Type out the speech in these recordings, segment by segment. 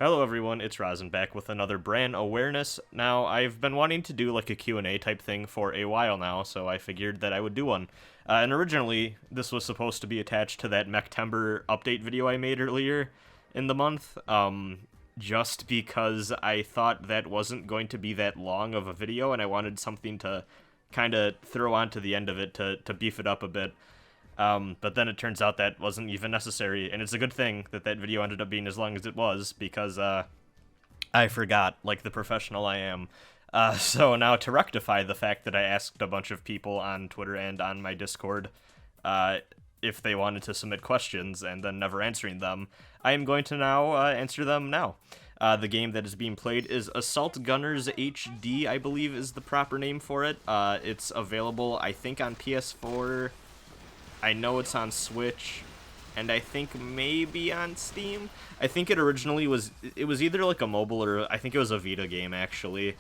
Hello everyone, it's Rosin back with another Bran awareness. Now, I've been wanting to do like a Q&A type thing for a while now, so I figured that I would do one. And originally, this was supposed to be attached to that Mechtember update video I made earlier in the month, just because I thought that wasn't going to be that long of a video, and I wanted something to kind of throw onto the end of it to beef it up a bit. But then it turns out that wasn't even necessary, and it's a good thing that that video ended up being as long as it was, because I forgot, like the professional I am. So now to rectify the fact that I asked a bunch of people on Twitter and on my Discord if they wanted to submit questions and then never answering them, I am going to now answer them now. The game that is being played is Assault Gunners HD, I believe is the proper name for it. It's available, I think, on PS4. I know it's on Switch, and I think maybe on Steam. I think it originally was either like a mobile or I think it was a Vita game actually,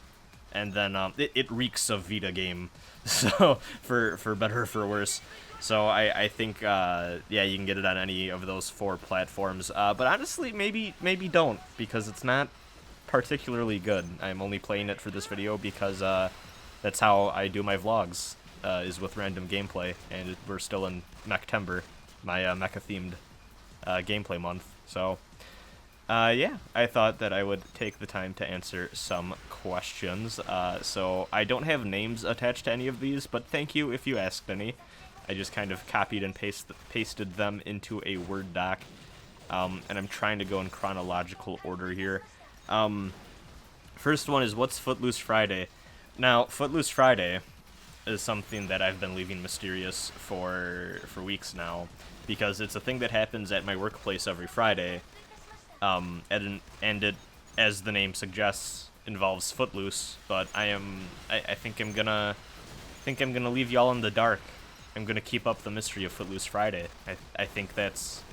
and then it reeks of Vita game, so for better or for worse. So I think yeah, you can get it on any of those four platforms. But honestly, maybe don't, because it's not particularly good. I'm only playing it for this video because that's how I do my vlogs. Is with random gameplay, and we're still in Mechtember, my mecha-themed gameplay month. So, yeah, I thought that I would take the time to answer some questions. So I don't have names attached to any of these, but thank you if you asked any. I just kind of copied and pasted them into a Word doc, and I'm trying to go in chronological order here. First one is, what's Footloose Friday? Now, Footloose Friday is something that I've been leaving mysterious for weeks now, because it's a thing that happens at my workplace every Friday, and it, as the name suggests, involves Footloose. But I think I'm gonna leave y'all in the dark. I'm gonna keep up the mystery of Footloose Friday. I think it's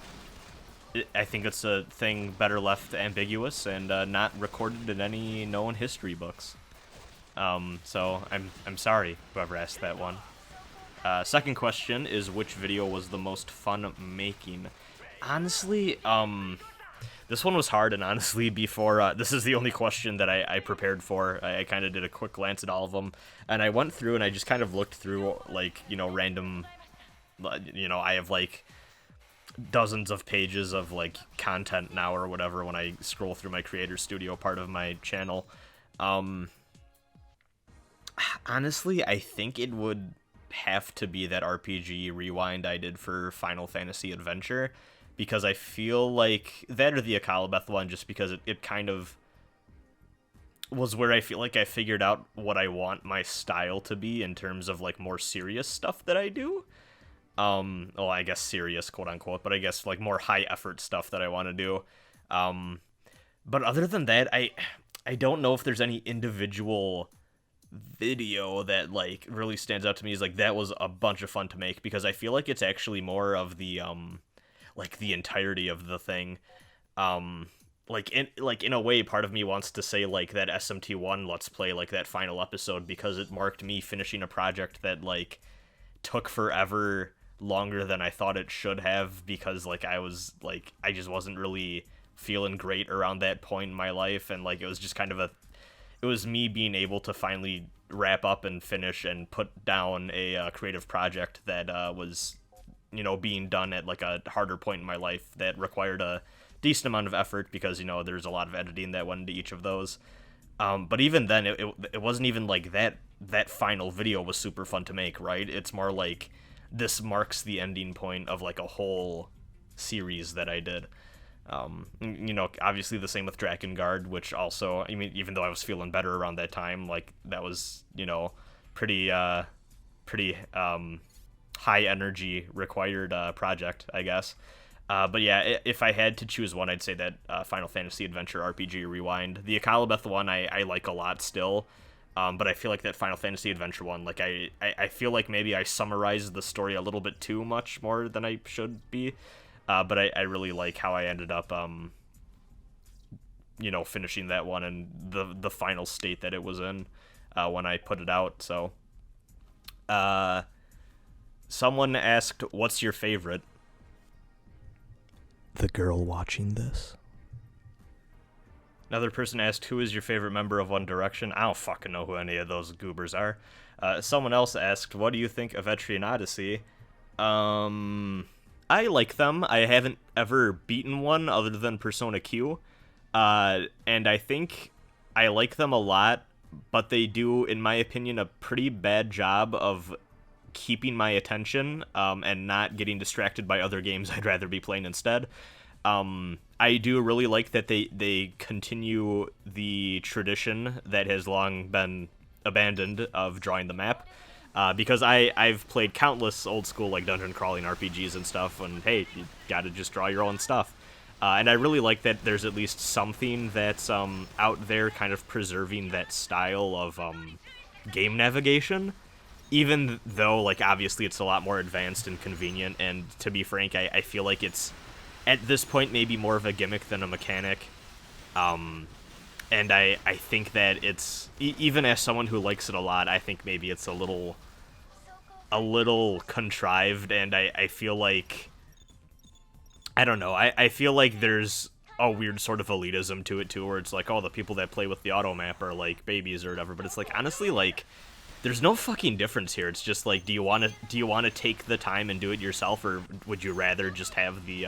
a thing better left ambiguous and not recorded in any known history books. So I'm sorry, whoever asked that one. Second question is, which video was the most fun making? Honestly, this one was hard, and honestly, before, this is the only question that I prepared for. I kind of did a quick glance at all of them, and I went through and I just kind of looked through, like, random, I have, like, dozens of pages of, like, content now or whatever when I scroll through my Creator Studio part of my channel. Honestly, I think it would have to be that RPG rewind I did for Final Fantasy Adventure, because I feel like that, or the Akalabeth one, just because it kind of was where I feel like I figured out what I want my style to be in terms of, like, more serious stuff that I do. Well, I guess serious, quote unquote, but I guess, like, more high effort stuff that I want to do. But other than that, I don't know if there's any individual video that, like, really stands out to me as, like, that was a bunch of fun to make, because I feel like it's actually more of the like, the entirety of the thing. In a way, part of me wants to say, like, that SMT1 Let's Play, like, that final episode, because it marked me finishing a project that, like, took forever longer than I thought it should have, because, like, I just wasn't really feeling great around that point in my life, and, like, it was just kind of it was me being able to finally wrap up and finish and put down a creative project that was, being done at, like, a harder point in my life that required a decent amount of effort, because, there's a lot of editing that went into each of those. But even then, it wasn't even like that final video was super fun to make, right? It's more like this marks the ending point of, like, a whole series that I did. Obviously the same with Drakengard, which also, I mean, even though I was feeling better around that time, like, that was, pretty high energy required project, I guess. But yeah, if I had to choose one, I'd say that Final Fantasy Adventure RPG Rewind. The Akalabeth one I like a lot still, but I feel like that Final Fantasy Adventure one, like, I feel like maybe I summarized the story a little bit too much more than I should be. But I really like how I ended up, finishing that one and the final state that it was in when I put it out. So, someone asked, what's your favorite? The girl watching this. Another person asked, who is your favorite member of One Direction? I don't fucking know who any of those goobers are. Someone else asked, what do you think of Etrian Odyssey? I like them. I haven't ever beaten one other than Persona Q. And I think I like them a lot, but they do, in my opinion, a pretty bad job of keeping my attention, and not getting distracted by other games I'd rather be playing instead. I do really like that they continue the tradition that has long been abandoned of drawing the map. Because I've played countless old school like dungeon crawling RPGs and stuff, and hey, you gotta just draw your own stuff. And I really like that there's at least something that's out there kind of preserving that style of game navigation, even though, like, obviously it's a lot more advanced and convenient, and to be frank, I feel like it's, at this point, maybe more of a gimmick than a mechanic. And I think that it's, even as someone who likes it a lot, I think maybe it's a little contrived, and I feel like, I don't know, I feel like there's a weird sort of elitism to it, too, where it's like, oh, the people that play with the auto map are, like, babies or whatever, but it's like, honestly, like, there's no fucking difference here. It's just like, do you want to take the time and do it yourself, or would you rather just have the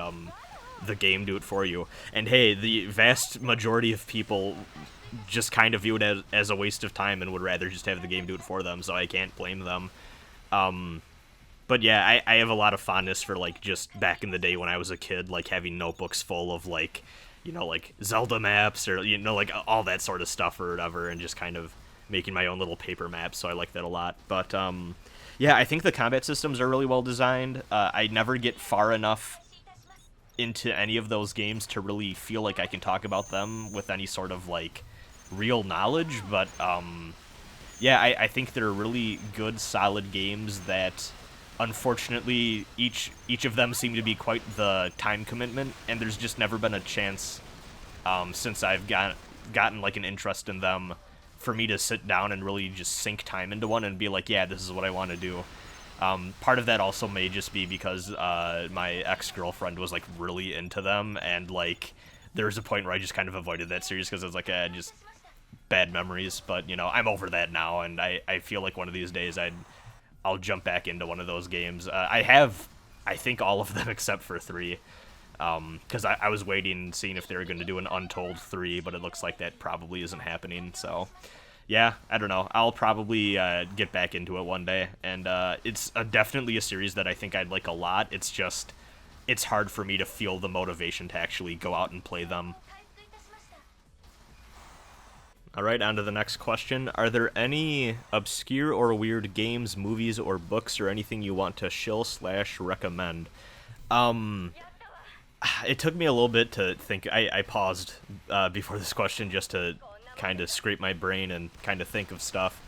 game do it for you? And hey, the vast majority of people just kind of view it as a waste of time and would rather just have the game do it for them, so I can't blame them. But yeah, I have a lot of fondness for, like, just back in the day when I was a kid, like, having notebooks full of, like, you know, like, Zelda maps, or, you know, like, all that sort of stuff or whatever, and just kind of making my own little paper maps, so I like that a lot. But, yeah, I think the combat systems are really well designed. I never get far enough into any of those games to really feel like I can talk about them with any sort of, like, real knowledge, but, yeah, I think they're really good, solid games that, unfortunately, each of them seem to be quite the time commitment, and there's just never been a chance, since I've gotten, like, an interest in them, for me to sit down and really just sink time into one and be like, yeah, this is what I want to do. Part of that also may just be because my ex-girlfriend was, like, really into them, and, like, there was a point where I just kind of avoided that series because I was like, just bad memories. But, you know, I'm over that now, and I feel like one of these days I'll jump back into one of those games. I have, I think, all of them except for 3, because I was waiting, seeing if they were going to do an Untold 3, but it looks like that probably isn't happening, so yeah, I don't know. I'll probably get back into it one day, and it's definitely a series that I think I'd like a lot. It's just, it's hard for me to feel the motivation to actually go out and play them. Alright, on to the next question. Are there any obscure or weird games, movies, or books, or anything you want to shill/recommend? It took me a little bit to think. I paused before this question just to kind of scrape my brain and kind of think of stuff.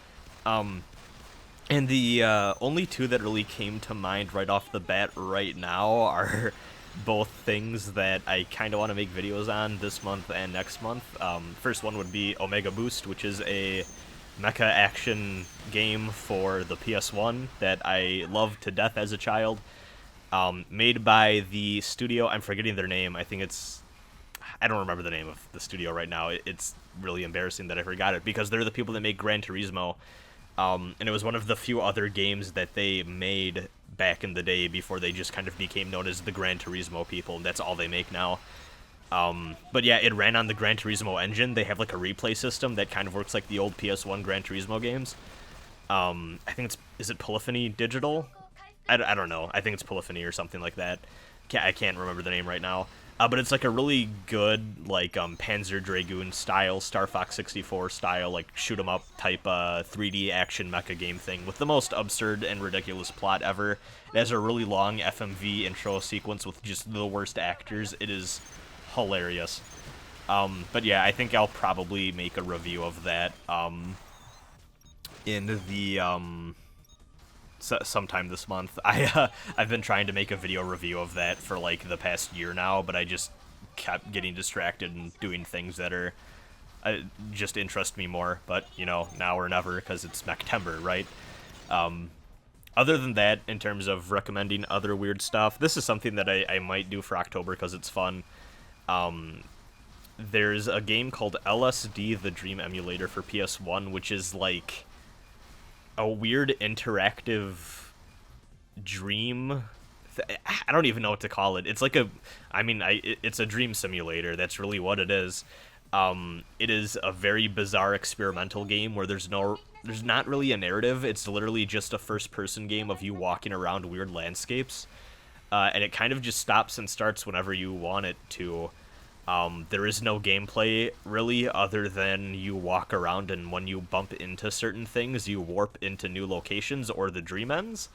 And the only two that really came to mind right off the bat right now are both things that I kind of want to make videos on this month and next month. First one would be Omega Boost, which is a mecha action game for the PS1 that I loved to death as a child. Made by the studio, I'm forgetting their name, I don't remember the name of the studio right now. It's really embarrassing that I forgot it, because they're the people that make Gran Turismo, and it was one of the few other games that they made back in the day before they just kind of became known as the Gran Turismo people, and that's all they make now. But yeah, it ran on the Gran Turismo engine. They have like a replay system that kind of works like the old PS1 Gran Turismo games. I think is it Polyphony Digital? I don't know. I think it's Polyphony or something like that. I can't remember the name right now. But it's like a really good, like, Panzer Dragoon style, Star Fox 64 style, like, shoot 'em up type 3D action mecha game thing with the most absurd and ridiculous plot ever. It has a really long FMV intro sequence with just the worst actors. It is hilarious. But yeah, I think I'll probably make a review of that in the sometime this month. I've been trying to make a video review of that for like the past year now, but I just kept getting distracted and doing things that are just interest me more. But you know, now or never, because it's Mechtember, right? Other than that, in terms of recommending other weird stuff, this is something that I might do for October because it's fun. there's a game called LSD, the Dream Emulator for PS1, which is like a weird interactive dream. I don't even know what to call it. It's like it's a dream simulator. That's really what it is. It is a very bizarre experimental game where there's not really a narrative. It's literally just a first-person game of you walking around weird landscapes, and it kind of just stops and starts whenever you want it to. There is no gameplay, really, other than you walk around, and when you bump into certain things, you warp into new locations or the dream ends.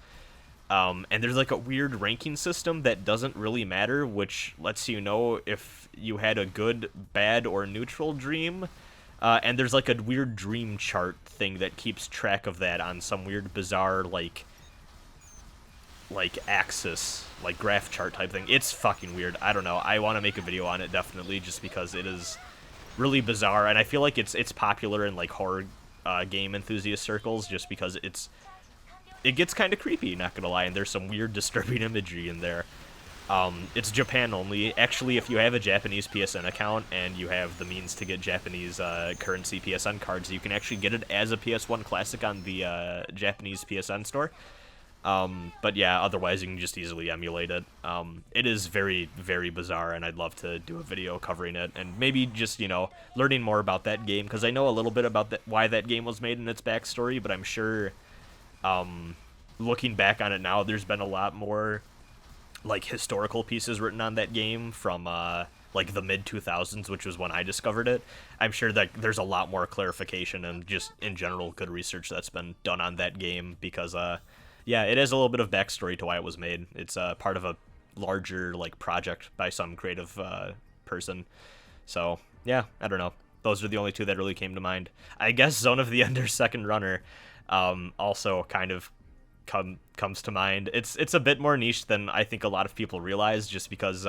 And there's like a weird ranking system that doesn't really matter, which lets you know if you had a good, bad, or neutral dream. And there's like a weird dream chart thing that keeps track of that on some weird, bizarre, like axis, like graph chart type thing. It's fucking weird. I don't know. I want to make a video on it, definitely, just because it is really bizarre, and I feel like it's popular in like horror game enthusiast circles, just because it gets kind of creepy, not gonna lie, and there's some weird, disturbing imagery in there. It's Japan only. Actually, if you have a Japanese PSN account and you have the means to get Japanese currency PSN cards, you can actually get it as a PS1 Classic on the Japanese PSN store. But yeah, otherwise you can just easily emulate it. It is very, very bizarre, and I'd love to do a video covering it, and maybe just, learning more about that game, because I know a little bit about why that game was made and its backstory, but I'm sure, looking back on it now, there's been a lot more, like, historical pieces written on that game from, like, the mid-2000s, which was when I discovered it. I'm sure that there's a lot more clarification and just, in general, good research that's been done on that game, because, yeah, it has a little bit of backstory to why it was made. It's part of a larger, like, project by some creative person. So, yeah, I don't know. Those are the only two that really came to mind. I guess Zone of the Ender Second Runner also kind of comes to mind. It's a bit more niche than I think a lot of people realize, just because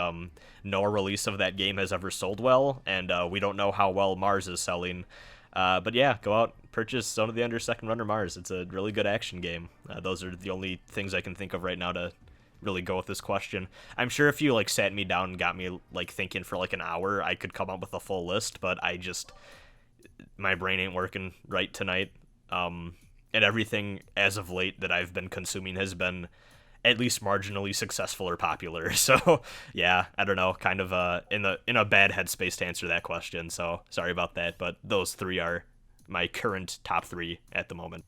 no release of that game has ever sold well, and we don't know how well Mars is selling. But yeah, go out, purchase Zone of the Ender Second Runner Mars. It's a really good action game. Those are the only things I can think of right now to really go with this question. I'm sure if you, like, sat me down and got me, like, thinking for, like, an hour, I could come up with a full list, but my brain ain't working right tonight. And everything as of late that I've been consuming has been at least marginally successful or popular. So yeah, I don't know, kind of in a bad headspace to answer that question. So sorry about that, but those three are my current top three at the moment.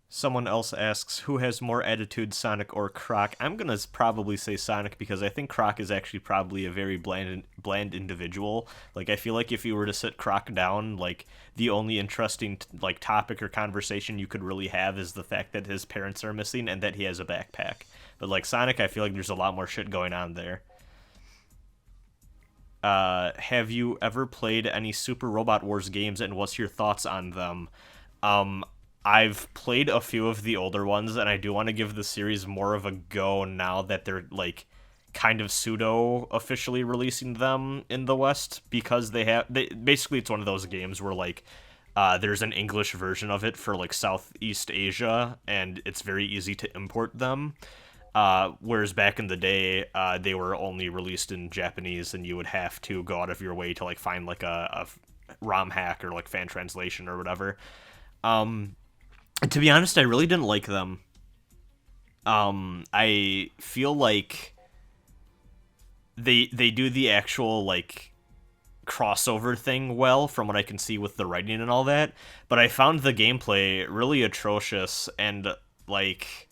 Someone else asks, who has more attitude, Sonic or Croc? I'm gonna probably say Sonic, because I think Croc is actually probably a very bland individual. Like, I feel like if you were to sit Croc down, like, the only interesting like topic or conversation you could really have is the fact that his parents are missing and that he has a backpack. But like Sonic, I feel like there's a lot more shit going on there. Have you ever played any Super Robot Wars games, and what's your thoughts on them? I've played a few of the older ones, and I do want to give the series more of a go now that they're, like, kind of pseudo-officially releasing them in the West, because basically it's one of those games where, like, there's an English version of it for, like, Southeast Asia, and it's very easy to import them. Whereas back in the day, they were only released in Japanese, and you would have to go out of your way to, like, find, like, a ROM hack or, like, fan translation or whatever. To be honest, I really didn't like them. I feel like they do the actual, like, crossover thing well, from what I can see with the writing and all that, but I found the gameplay really atrocious, and, like,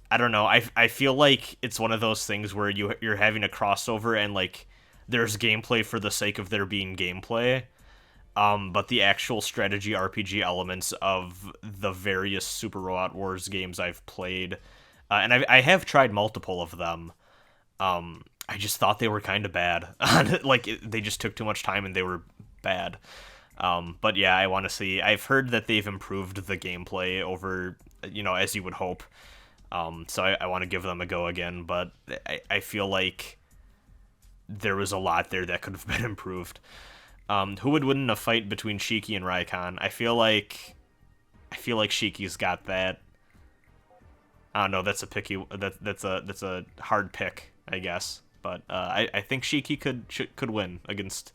I don't know, I feel like it's one of those things where you're having a crossover, and, like, there's gameplay for the sake of there being gameplay. But the actual strategy RPG elements of the various Super Robot Wars games I've played, and I have tried multiple of them, I just thought they were kind of bad. Like, they just took too much time and they were bad. But yeah, I want to see. I've heard that they've improved the gameplay over, as you would hope. So I want to give them a go again, but I feel like there was a lot there that could have been improved. Who would win in a fight between Shiki and Raikon? I feel like Shiki's got that. I don't know. That's a picky. That's a hard pick, I guess. But I think Shiki could win against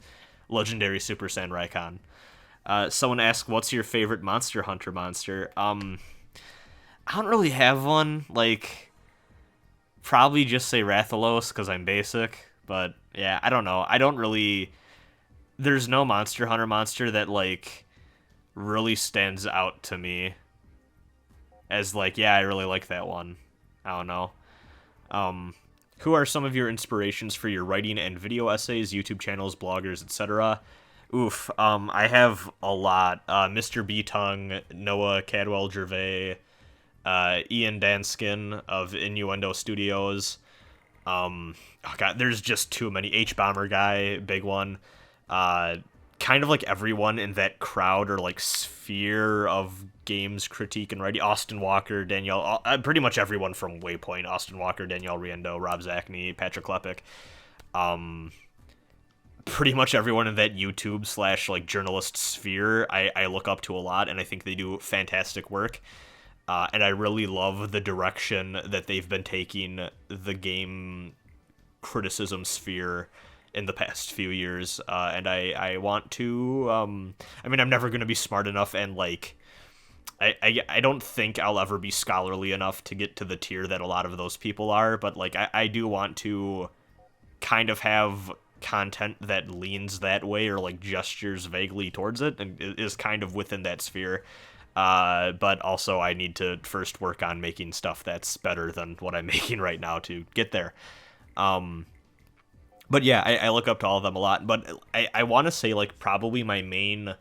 Legendary Super Saiyan Raikon. Someone asked, what's your favorite Monster Hunter monster? I don't really have one. Like, probably just say Rathalos because I'm basic. But yeah, I don't know. I don't really. There's no Monster Hunter monster that like really stands out to me as like, yeah, I really like that one. I don't know. Who are some of your inspirations for your writing and video essays, YouTube channels, bloggers, etc.? Oof. I have a lot. Mr. B-Tongue, Noah Cadwell Gervais, Ian Danskin of Innuendo Studios. Oh god, there's just too many. H-Bomber Guy, big one. Kind of like everyone in that crowd or like sphere of games critique and writing. Austin Walker, Danielle, pretty much everyone from Waypoint. Austin Walker, Danielle Riendo, Rob Zachney, Patrick Klepek. Pretty much everyone in that YouTube / like journalist sphere I look up to a lot, and I think they do fantastic work. And I really love the direction that they've been taking the game criticism sphere in the past few years. And I want to, I mean, I'm never going to be smart enough and like, I don't think I'll ever be scholarly enough to get to the tier that a lot of those people are, but like, I do want to kind of have content that leans that way or like gestures vaguely towards it and is kind of within that sphere. But also I need to first work on making stuff that's better than what I'm making right now to get there. But yeah, I look up to all of them a lot, but I want to say like probably my main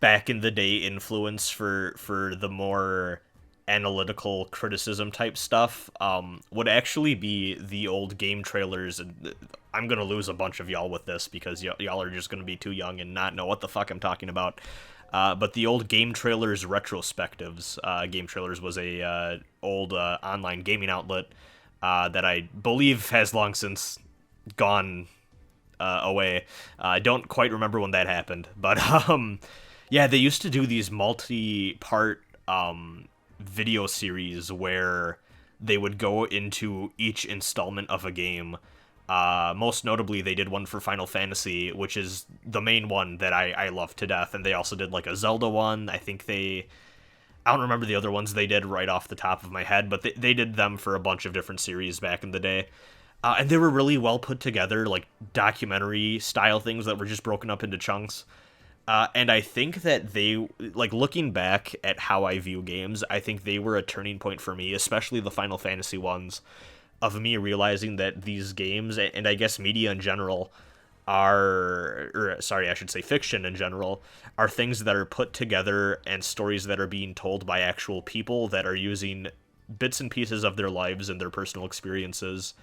back in the day influence for the more analytical criticism type stuff would actually be the old game trailers. And I'm gonna lose a bunch of y'all with this because y'all are just gonna be too young and not know what the fuck I'm talking about. But the old game trailers retrospectives. Game Trailers was a old online gaming outlet that I believe has long since gone away. I don't quite remember when that happened, but yeah, they used to do these multi-part video series where they would go into each installment of a game. Most notably, they did one for Final Fantasy, which is the main one that I love to death, and they also did like a Zelda one. I don't remember the other ones they did right off the top of my head, but they did them for a bunch of different series back in the day. And they were really well put together, like documentary style things that were just broken up into chunks. And I think that they, like looking back at how I view games, I think they were a turning point for me, especially the Final Fantasy ones, of me realizing that these games, and I guess media in general, I should say fiction in general, are things that are put together and stories that are being told by actual people that are using bits and pieces of their lives and their personal experiences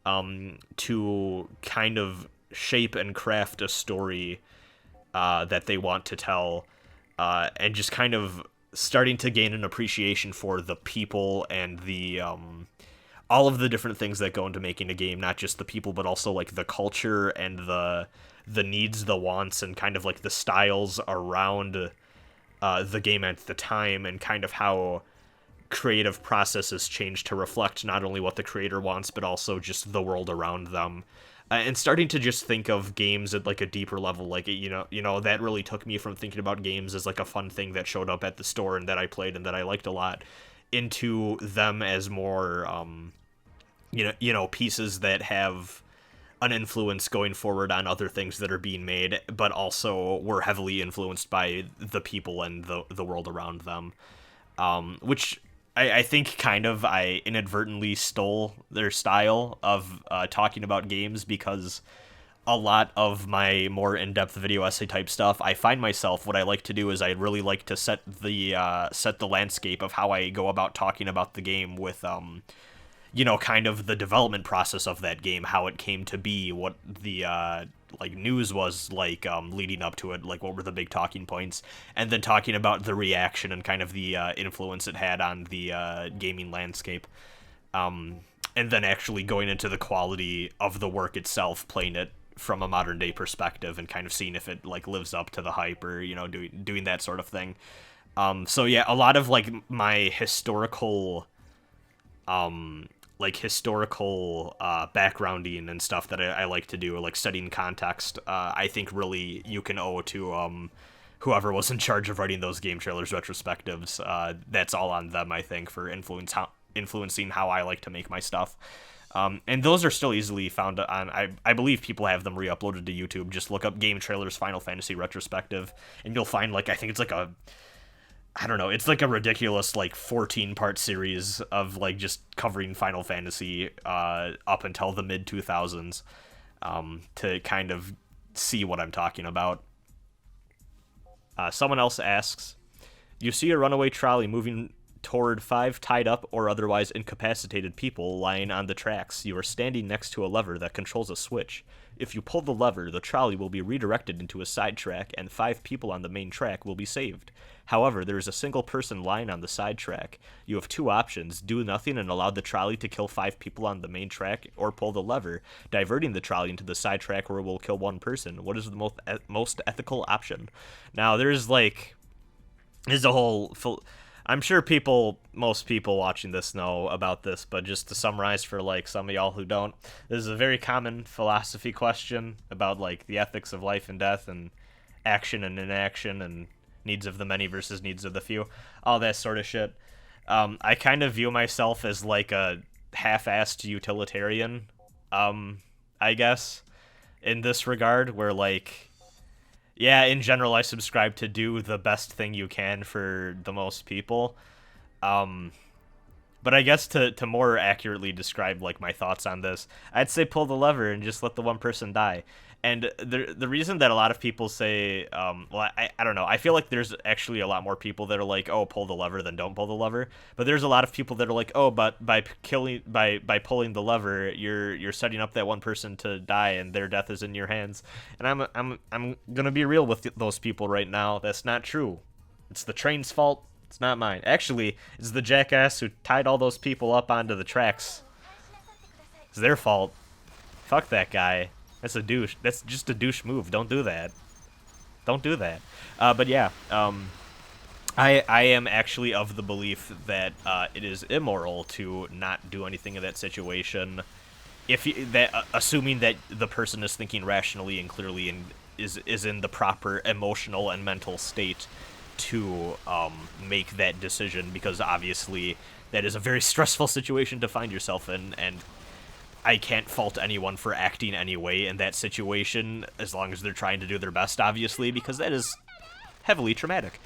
to kind of shape and craft a story that they want to tell, and just kind of starting to gain an appreciation for the people and the all of the different things that go into making a game, not just the people, but also like the culture and the needs, the wants, and kind of like the styles around the game at the time, and kind of how creative processes change to reflect not only what the creator wants, but also just the world around them. And starting to just think of games at like a deeper level, like, you know, that really took me from thinking about games as like a fun thing that showed up at the store and that I played and that I liked a lot, into them as more, you know, pieces that have an influence going forward on other things that are being made, but also were heavily influenced by the people and the world around them, which I think kind of I inadvertently stole their style of talking about games, because a lot of my more in-depth video essay type stuff, I find myself, what I like to do is I really like to set the landscape of how I go about talking about the game with you know, kind of the development process of that game, how it came to be, what the like news was like leading up to it, like what were the big talking points, and then talking about the reaction and kind of the influence it had on the gaming landscape, and then actually going into the quality of the work itself, playing it from a modern day perspective and kind of seeing if it like lives up to the hype, or, you know, doing that sort of thing. So yeah, a lot of like my historical like historical backgrounding and stuff that I like to do, like studying context, I think really you can owe to whoever was in charge of writing those game trailers retrospectives. That's all on them, I think, for influencing how I like to make my stuff. And those are still easily found on, I believe people have them re-uploaded to YouTube. Just look up game trailers Final Fantasy retrospective, and you'll find, like, I think it's like I don't know, it's like a ridiculous, like, 14-part series of, like, just covering Final Fantasy up until the mid-2000s to kind of see what I'm talking about. Someone else asks, you see a runaway trolley moving toward 5 tied up or otherwise incapacitated people lying on the tracks. You are standing next to a lever that controls a switch. If you pull the lever, the trolley will be redirected into a side track, and 5 people on the main track will be saved. However, there is a single person lying on the side track. You have 2 options: do nothing and allow the trolley to kill 5 people on the main track, or pull the lever, diverting the trolley into the side track where it will kill 1 person. What is the most ethical option? Now, there's a whole I'm sure most people watching this know about this, but just to summarize for, like, some of y'all who don't, this is a very common philosophy question about, like, the ethics of life and death and action and inaction and needs of the many versus needs of the few, all that sort of shit. I kind of view myself as, like, a half-assed utilitarian, I guess, in this regard, where, like, yeah, in general, I subscribe to do the best thing you can for the most people. But I guess to more accurately describe, like, my thoughts on this, I'd say pull the lever and just let the 1 person die. And the reason that a lot of people say, well, I don't know, I feel like there's actually a lot more people that are like, oh, pull the lever than don't pull the lever. But there's a lot of people that are like, oh, but by pulling the lever, you're setting up that 1 person to die, and their death is in your hands. And I'm gonna be real with those people right now. That's not true. It's the train's fault. It's not mine. Actually, it's the jackass who tied all those people up onto the tracks. It's their fault. Fuck that guy. That's a douche. That's just a douche move. Don't do that. Don't do that. But yeah, I am actually of the belief that it is immoral to not do anything in that situation, assuming that the person is thinking rationally and clearly and is in the proper emotional and mental state to make that decision, because obviously that is a very stressful situation to find yourself in, and I can't fault anyone for acting anyway in that situation, as long as they're trying to do their best, obviously, because that is heavily traumatic.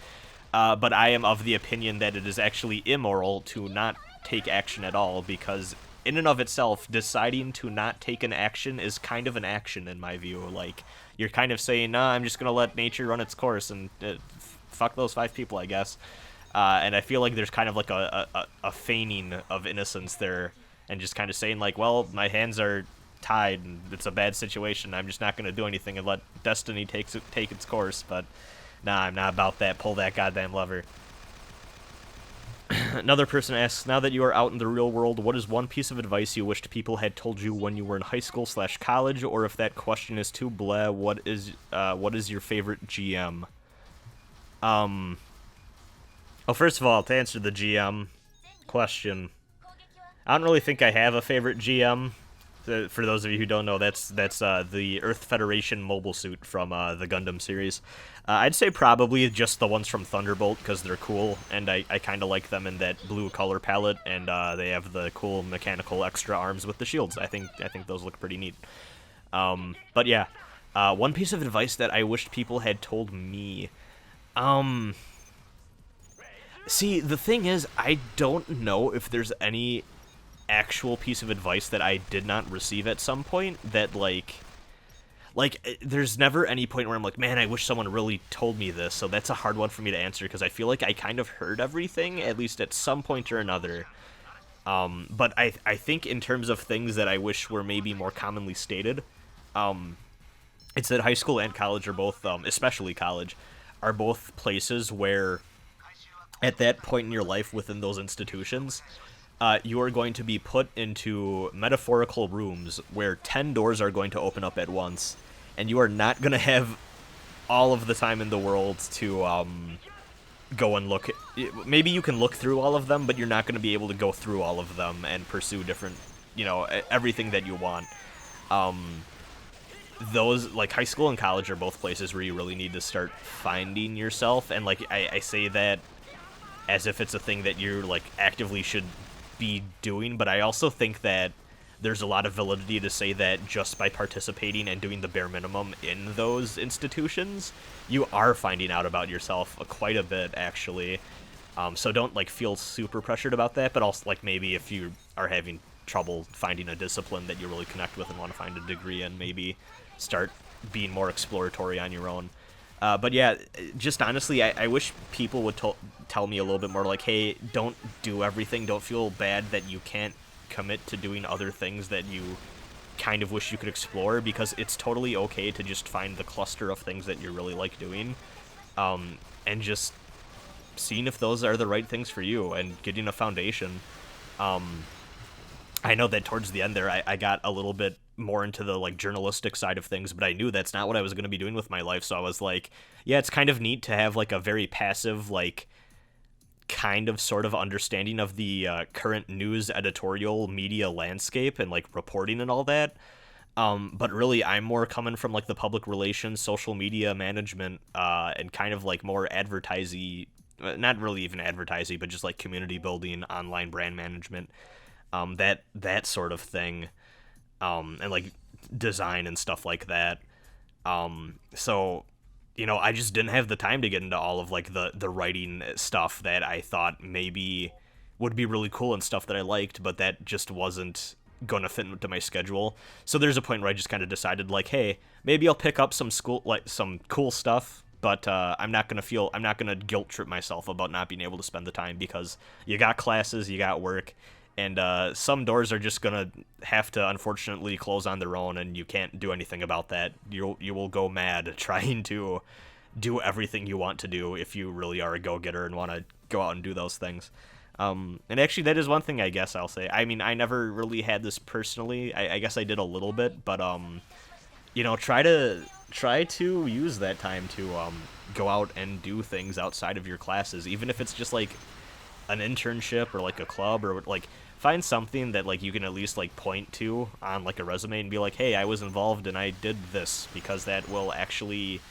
But I am of the opinion that it is actually immoral to not take action at all, because in and of itself, deciding to not take an action is kind of an action, in my view. Like, you're kind of saying, nah, I'm just going to let nature run its course, and fuck those 5 people, I guess. And I feel like there's kind of like a feigning of innocence there, and just kind of saying, like, well, my hands are tied, and it's a bad situation, I'm just not going to do anything and let destiny take its course. But nah, I'm not about that. Pull that goddamn lever. Another person asks, now that you are out in the real world, what is 1 piece of advice you wished people had told you when you were in high school/college? Or if that question is too blah, what is your favorite GM? Well, first of all, to answer the GM question, I don't really think I have a favorite GM. For those of you who don't know, that's the Earth Federation mobile suit from the Gundam series. I'd say probably just the ones from Thunderbolt, because they're cool, and I kind of like them in that blue color palette, and they have the cool mechanical extra arms with the shields. I think those look pretty neat. But yeah, 1 piece of advice that I wished people had told me. See, the thing is, I don't know if there's any actual piece of advice that I did not receive at some point that, like, there's never any point where I'm like, man, I wish someone really told me this. So that's a hard one for me to answer, because I feel like I kind of heard everything, at least at some point or another. But I think in terms of things that I wish were maybe more commonly stated, it's that high school and college are both, especially college, are both places where at that point in your life within those institutions, you are going to be put into metaphorical rooms where 10 doors are going to open up at once, and you are not going to have all of the time in the world to go and look. Maybe you can look through all of them, but you're not going to be able to go through all of them and pursue different, everything that you want. Those, like, high school and college are both places where you really need to start finding yourself, and, like, I say that as if it's a thing that you're, like, actively should be doing, but I also think that there's a lot of validity to say that just by participating and doing the bare minimum in those institutions, you are finding out about yourself quite a bit, actually. So don't, like, feel super pressured about that, but also, like, maybe if you are having trouble finding a discipline that you really connect with and want to find a degree in, maybe start being more exploratory on your own. But yeah, just honestly, I wish people would tell me a little bit more, like, hey, don't do everything, don't feel bad that you can't commit to doing other things that you kind of wish you could explore, because it's totally okay to just find the cluster of things that you really like doing, and just seeing if those are the right things for you and getting a foundation. I know that towards the end there, I got a little bit more into the, like, journalistic side of things, but I knew that's not what I was going to be doing with my life, so I was like, yeah, it's kind of neat to have, like, a very passive, like, kind of sort of understanding of the current news editorial media landscape and, like, reporting and all that. But really, I'm more coming from, like, the public relations, social media management, and kind of, like, more advertising, not really even advertising, but just, like, community building, online brand management, that sort of thing, and, like, design and stuff like that. So, I just didn't have the time to get into all of, like, the writing stuff that I thought maybe would be really cool and stuff that I liked, but that just wasn't gonna fit into my schedule. So there's a point where I just kind of decided, like, hey, maybe I'll pick up some cool stuff, but I'm not gonna guilt trip myself about not being able to spend the time, because you got classes, you got work, and some doors are just gonna have to unfortunately close on their own, and you can't do anything about that. You will go mad trying to do everything you want to do if you really are a go-getter and want to go out and do those things. And actually, that is one thing I guess I'll say. I mean, I never really had this personally. I guess I did a little bit, but try to use that time to go out and do things outside of your classes, even if it's just, like, an internship or, like, a club, or, like, find something that, like, you can at least, like, point to on, like, a resume and be like, hey, I was involved and I did this, because that will actually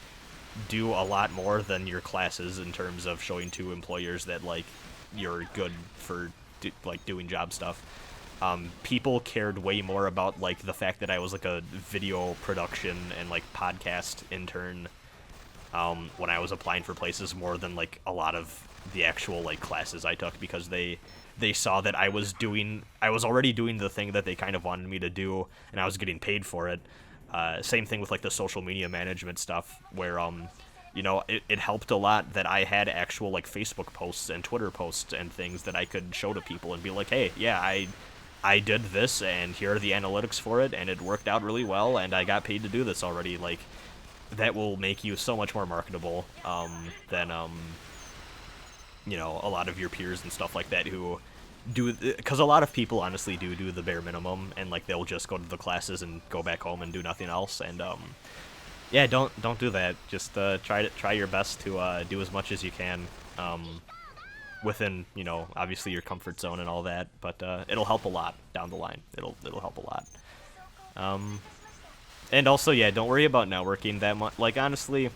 do a lot more than your classes in terms of showing to employers that, like, you're good for doing job stuff. People cared way more about, like, the fact that I was, like, a video production and, like, podcast intern when I was applying for places, more than, like, a lot of the actual, like, classes I took, because they saw that I was already doing the thing that they kind of wanted me to do, and I was getting paid for it. Same thing with, like, the social media management stuff, where it helped a lot that I had actual, like, Facebook posts and Twitter posts and things that I could show to people and be like, hey, yeah, I did this, and here are the analytics for it, and it worked out really well, and I got paid to do this already. Like, that will make you so much more marketable than a lot of your peers and stuff like that who do, because a lot of people honestly do the bare minimum, and, like, they'll just go to the classes and go back home and do nothing else. And yeah, don't do that. Just try your best to do as much as you can within, obviously your comfort zone and all that, but it'll help a lot down the line. It'll help a lot. And also, yeah, don't worry about networking that much. Like, honestly,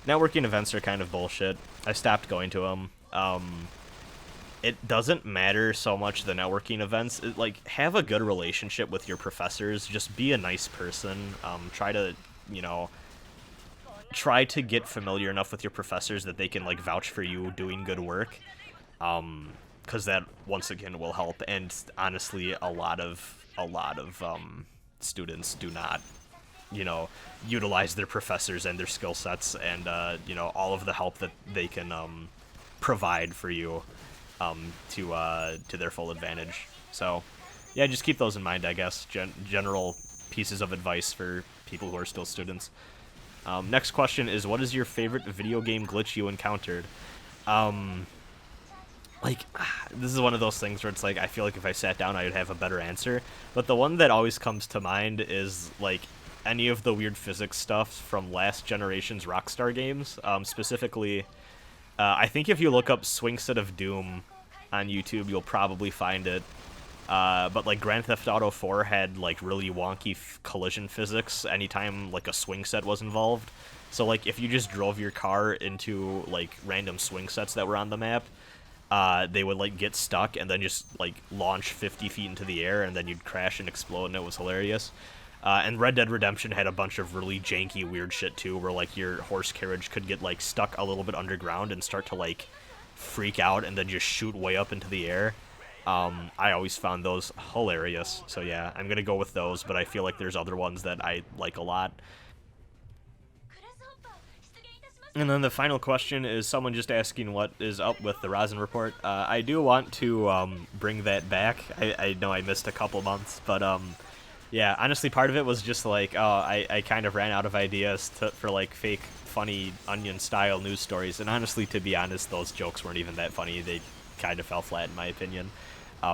networking events are kind of bullshit. I stopped going to them. It doesn't matter so much the networking events. Have a good relationship with your professors. Just be a nice person. Try to get familiar enough with your professors that they can, like, vouch for you doing good work. Because that, once again, will help. And honestly, a lot of students do not, utilize their professors and their skill sets and, all of the help that they can provide for you to their full advantage. So, yeah, just keep those in mind, I guess. General pieces of advice for people who are still students. Next question is, what is your favorite video game glitch you encountered? This is one of those things where it's like, I feel like if I sat down, I would have a better answer. But the one that always comes to mind is, like, any of the weird physics stuff from last generation's Rockstar games. Specifically, I think if you look up Swing Set of Doom on YouTube, you'll probably find it. But like Grand Theft Auto 4 had like really wonky collision physics anytime like a swing set was involved. So like if you just drove your car into like random swing sets that were on the map, they would like get stuck and then just like launch 50 feet into the air and then you'd crash and explode, and it was hilarious. And Red Dead Redemption had a bunch of really janky weird shit too, where like your horse carriage could get like stuck a little bit underground and start to like freak out and then just shoot way up into the air. I always found those hilarious. So yeah, I'm gonna go with those, but I feel like there's other ones that I like a lot. And then the final question is someone just asking what is up with the Rosin Report. I do want to bring that back. I know I missed a couple months, but yeah, honestly, part of it was just like, I kind of ran out of ideas for like fake, funny Onion-style news stories. And honestly, to be honest, those jokes weren't even that funny. They kind of fell flat in my opinion.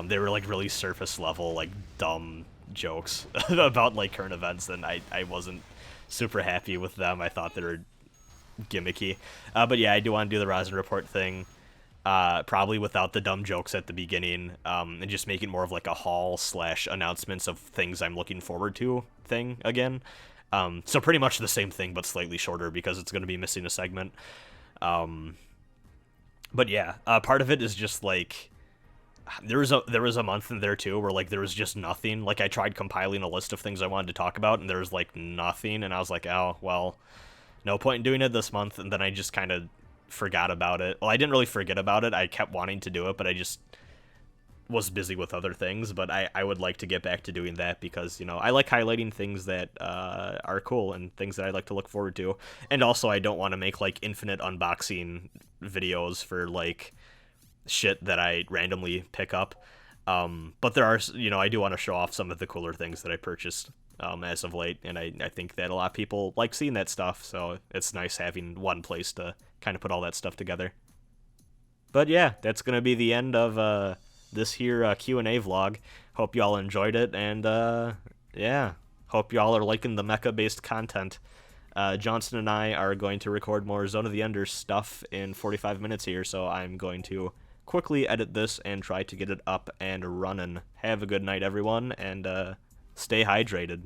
They were like really surface level, like dumb jokes about like current events, and I wasn't super happy with them. I thought they were gimmicky. But yeah, I do want to do the Rosin Report thing, probably without the dumb jokes at the beginning, and just make it more of like a haul / announcements of things I'm looking forward to thing again. So pretty much the same thing, but slightly shorter because it's going to be missing a segment. But yeah, part of it is just like, there was a month in there too where like there was just nothing. Like I tried compiling a list of things I wanted to talk about and there was like nothing, and I was like, oh well, no point in doing it this month. And then I just kind of forgot about it. Well, I didn't really forget about it. I kept wanting to do it, but I just was busy with other things. But I would like to get back to doing that because, you know, I like highlighting things that are cool and things that I like to look forward to. And also I don't want to make like infinite unboxing videos for like shit that I randomly pick up. But there are, you know, I do want to show off some of the cooler things that I purchased as of late, and I think that a lot of people like seeing that stuff, so it's nice having one place to kind of put all that stuff together. But yeah, that's going to be the end of this here Q&A vlog. Hope y'all enjoyed it, and yeah, hope y'all are liking the mecha-based content. Johnson and I are going to record more Zone of the Enders stuff in 45 minutes here, so I'm going to quickly edit this and try to get it up and running. Have a good night, everyone, and stay hydrated.